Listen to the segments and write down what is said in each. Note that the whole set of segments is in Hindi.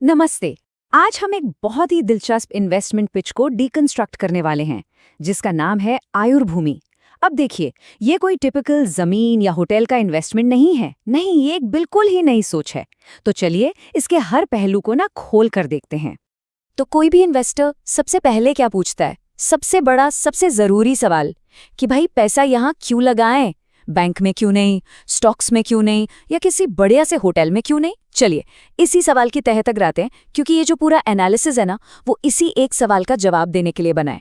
नमस्ते। आज हम एक बहुत ही दिलचस्प इन्वेस्टमेंट पिच को डीकंस्ट्रक्ट करने वाले हैं, जिसका नाम है आयुर्भूमि। अब देखिए, ये कोई टिपिकल जमीन या होटल का इन्वेस्टमेंट नहीं है। नहीं, ये एक बिल्कुल ही नई सोच है। तो चलिए इसके हर पहलू को ना खोल कर देखते हैं। तो कोई भी इन्वेस्टर सबसे पहले क्या पूछता है? सबसे बड़ा, सबसे जरूरी सवाल कि भाई पैसा यहाँ क्यों लगाएं? बैंक में क्यों नहीं, स्टॉक्स में क्यों नहीं, या किसी बढ़िया से होटल में क्यों नहीं? चलिए इसी सवाल की तह तक आते हैं, क्योंकि ये जो पूरा एनालिसिस है ना, वो इसी एक सवाल का जवाब देने के लिए बना है।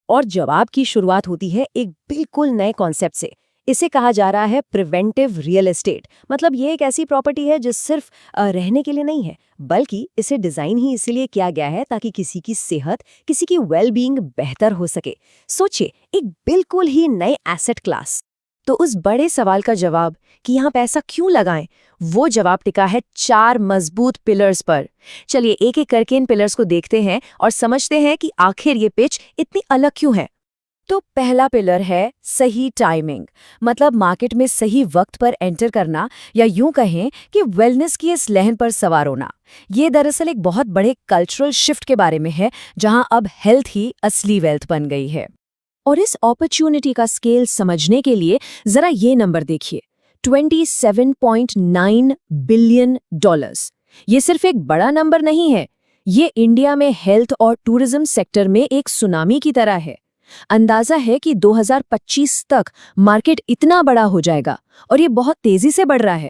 और जवाब की शुरुआत होती है एक बिल्कुल नए कॉन्सेप्ट से। इसे कहा जा रहा है प्रिवेंटिव रियल एस्टेट। मतलब ये एक ऐसी प्रॉपर्टी है जो सिर्फ रहने के लिए नहीं है, बल्कि इसे डिजाइन ही इसीलिए किया गया है ताकि किसी की सेहत, किसी की वेलबींग बेहतर हो सके। सोचिए, एक बिल्कुल ही नए एसेट क्लास। तो उस बड़े सवाल का जवाब कि यहाँ पैसा क्यों लगाएं, वो जवाब टिका है 4 मजबूत पिलर्स पर। चलिए एक एक करके इन पिलर्स को देखते हैं और समझते हैं कि आखिर ये पिच इतनी अलग क्यों है। तो पहला पिलर है सही टाइमिंग। मतलब मार्केट में सही वक्त पर एंटर करना, या यूं कहें कि वेलनेस की इस लहर पर सवार होना। ये दरअसल एक बहुत बड़े कल्चरल शिफ्ट के बारे में है, जहां अब हेल्थ ही असली वेल्थ बन गई है। और इस अपॉर्चुनिटी का स्केल समझने के लिए जरा ये नंबर देखिए, $27.9 बिलियन। ये सिर्फ एक बड़ा नंबर नहीं है, ये इंडिया में हेल्थ और टूरिज्म सेक्टर में एक सुनामी की तरह है। अंदाजा है कि 2025 तक मार्केट इतना बड़ा हो जाएगा, और ये बहुत तेजी से बढ़ रहा है।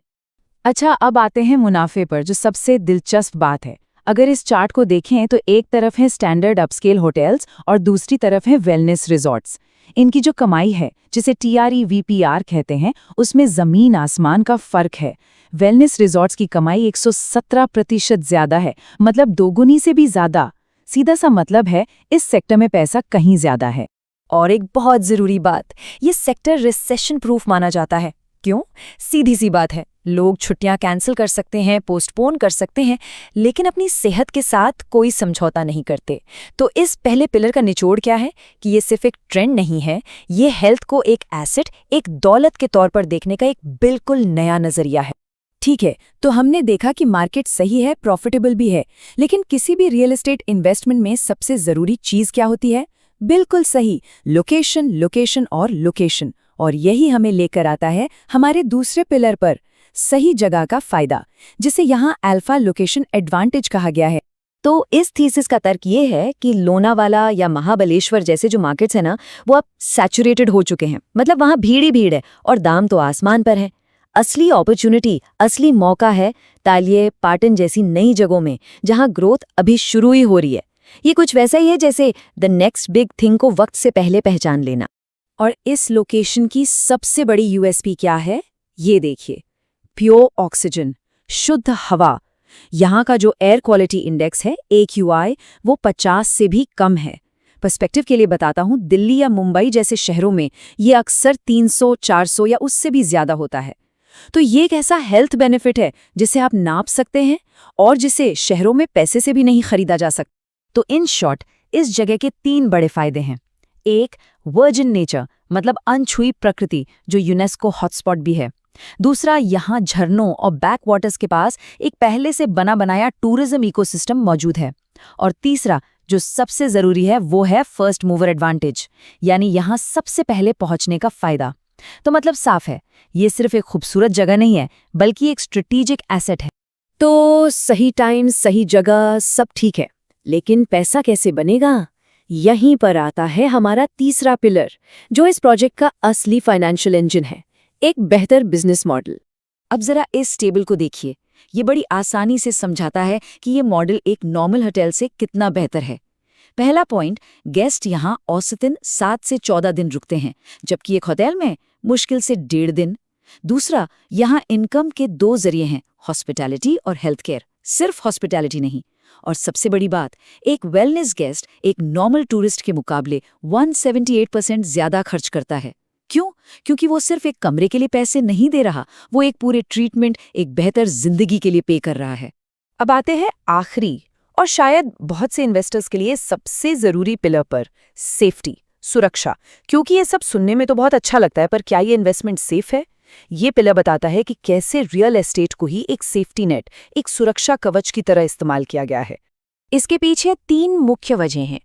अच्छा, अब आते हैं मुनाफे पर, जो सबसे दिलचस्प बात है। अगर इस चार्ट को देखें तो एक तरफ है स्टैंडर्ड अपस्केल होटल्स और दूसरी तरफ है वेलनेस रिजॉर्ट्स। इनकी जो कमाई है, जिसे TREVPR कहते हैं, उसमें जमीन आसमान का फर्क है। वेलनेस रिजॉर्ट्स की कमाई 117% ज्यादा है, मतलब दोगुनी से भी ज्यादा। सीधा सा मतलब है, इस सेक्टर में पैसा कहीं ज्यादा है। और एक बहुत जरूरी बात, ये सेक्टर रिसेशन प्रूफ माना जाता है। क्यों? सीधी सी बात है, लोग छुट्टियां कैंसिल कर सकते हैं, पोस्टपोन कर सकते हैं, लेकिन अपनी सेहत के साथ कोई समझौता नहीं करते। तो इस पहले पिलर का निचोड़ क्या है कि ये सिर्फ एक ट्रेंड नहीं है, ये हेल्थ को एक एसेट, एक दौलत के तौर पर देखने का एक बिल्कुल नया नजरिया है। ठीक है, तो हमने देखा कि मार्केट सही है, प्रॉफिटेबल भी है, लेकिन किसी भी रियल एस्टेट इन्वेस्टमेंट में सबसे जरूरी चीज क्या होती है? बिल्कुल सही, लोकेशन, लोकेशन और लोकेशन। और यही हमें लेकर आता है हमारे दूसरे पिलर पर, सही जगह का फायदा, जिसे यहाँ अल्फा लोकेशन एडवांटेज कहा गया है। तो इस थीसिस का तर्क ये है कि लोनावाला या महाबलेश्वर जैसे जो मार्केट्स हैं ना, वो अब सैचुरेटेड हो चुके हैं। मतलब वहाँ भीड़ ही भीड़ है और दाम तो आसमान पर है। असली अपॉर्चुनिटी, असली मौका है तालिये, पाटन जैसी नई जगहों में, जहाँ ग्रोथ अभी शुरू ही हो रही है। ये कुछ वैसा ही है जैसे द नेक्स्ट बिग थिंग को वक्त से पहले पहचान लेना। और इस लोकेशन की सबसे बड़ी USP क्या है? ये देखिए, प्योर ऑक्सीजन, शुद्ध हवा। यहाँ का जो एयर क्वालिटी इंडेक्स है, AQI, वो 50 से भी कम है। पर्सपेक्टिव के लिए बताता हूँ, दिल्ली या मुंबई जैसे शहरों में ये अक्सर 300, 400 या उससे भी ज्यादा होता है। तो ये एक ऐसा हेल्थ बेनिफिट है जिसे आप नाप सकते हैं और जिसे शहरों में पैसे से भी नहीं खरीदा जा सकता। तो इन शॉर्ट, इस जगह के 3 बड़े फायदे हैं। एक, वर्जिन नेचर, मतलब अनछुई प्रकृति, जो यूनेस्को हॉटस्पॉट भी है। दूसरा, यहाँ झरनों और बैक वाटर्स के पास एक पहले से बना बनाया टूरिज्म इकोसिस्टम मौजूद है। और तीसरा, जो सबसे जरूरी है, वो है फर्स्ट मूवर एडवांटेज, यानी यहाँ सबसे पहले पहुंचने का फायदा। तो मतलब साफ है, ये सिर्फ एक खूबसूरत जगह नहीं है, बल्कि एक स्ट्रेटेजिक एसेट है। तो सही टाइम, सही जगह, सब ठीक है, लेकिन पैसा कैसे बनेगा? यहीं पर आता है हमारा तीसरा पिलर, जो इस प्रोजेक्ट का असली फाइनेंशियल इंजन है, एक बेहतर बिजनेस मॉडल। अब जरा इस टेबल को देखिए, ये बड़ी आसानी से समझाता है कि ये मॉडल एक नॉर्मल होटल से कितना बेहतर है। पहला पॉइंट, गेस्ट यहाँ औसतन 7 से 14 दिन रुकते हैं, जबकि एक होटल में मुश्किल से 1.5 दिन। दूसरा, यहाँ इनकम के 2 जरिए हैं, हॉस्पिटैलिटी और हेल्थ केयर, सिर्फ हॉस्पिटैलिटी नहीं। और सबसे बड़ी बात, एक वेलनेस गेस्ट एक नॉर्मल टूरिस्ट के मुकाबले 178% ज्यादा खर्च करता है। क्यों? क्योंकि वो सिर्फ एक कमरे के लिए पैसे नहीं दे रहा, वो एक पूरे ट्रीटमेंट, एक बेहतर जिंदगी के लिए पे कर रहा है। अब आते हैं आखिरी और शायद बहुत से इन्वेस्टर्स के लिए सबसे जरूरी पिलर पर, सेफ्टी, सुरक्षा। क्योंकि ये सब सुनने में तो बहुत अच्छा लगता है, पर क्या ये इन्वेस्टमेंट सेफ है? ये पिलर बताता है कि कैसे रियल एस्टेट को ही एक सेफ्टी नेट, एक सुरक्षा कवच की तरह इस्तेमाल किया गया है। इसके पीछे 3 मुख्य वजह हैं।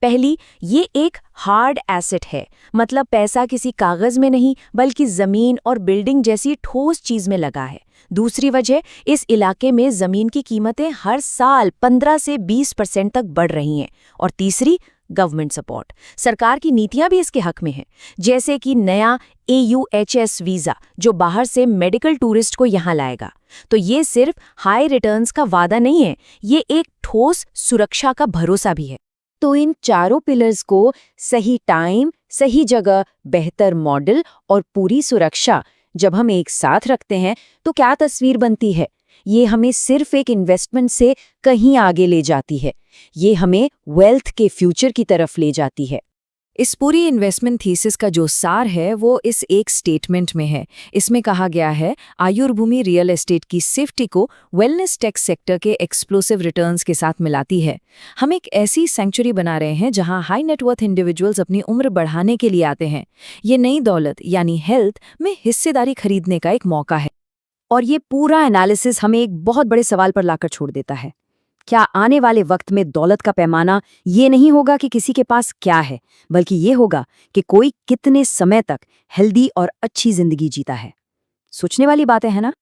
पहली, ये एक हार्ड एसेट है, मतलब पैसा किसी कागज में नहीं बल्कि जमीन और बिल्डिंग जैसी ठोस चीज में लगा है। दूसरी वजह, इस इलाके में जमीन की कीमतें हर साल 15 से 20% तक बढ़ रही हैं। और तीसरी, गवर्नमेंट सपोर्ट। सरकार की नीतियां भी इसके हक में हैं, जैसे कि नया AUHS वीजा जो बाहर से मेडिकल टूरिस्ट को यहां लाएगा। तो ये सिर्फ हाई रिटर्न्स का वादा नहीं है, ये एक ठोस सुरक्षा का भरोसा भी है। तो इन चारों पिलर्स को सही टाइम, सही जगह, बेहतर मॉडल और पूरी सुरक्षा जब हम एक साथ रखते हैं तो क्या तस्वीर बनती है? ये हमें सिर्फ एक इन्वेस्टमेंट से कहीं आगे ले जाती है। ये हमें वेल्थ के फ्यूचर की तरफ ले जाती है। इस पूरी इन्वेस्टमेंट थीसिस का जो सार है वो इस एक स्टेटमेंट में है। इसमें कहा गया है, आयुर्भूमि रियल एस्टेट की सेफ्टी को वेलनेस टेक सेक्टर के एक्सप्लोसिव रिटर्न्स के साथ मिलाती है। हम एक ऐसी सेंचुरी बना रहे हैं जहां हाई नेटवर्थ इंडिविजुअल्स अपनी उम्र बढ़ाने के लिए आते हैं। ये नई दौलत यानी हेल्थ में हिस्सेदारी खरीदने का एक मौका है। और ये पूरा एनालिसिस हमें एक बहुत बड़े सवाल पर लाकर छोड़ देता है। क्या आने वाले वक्त में दौलत का पैमाना ये नहीं होगा कि किसी के पास क्या है, बल्कि ये होगा कि कोई कितने समय तक हेल्दी और अच्छी जिंदगी जीता है? सोचने वाली बातें हैं ना?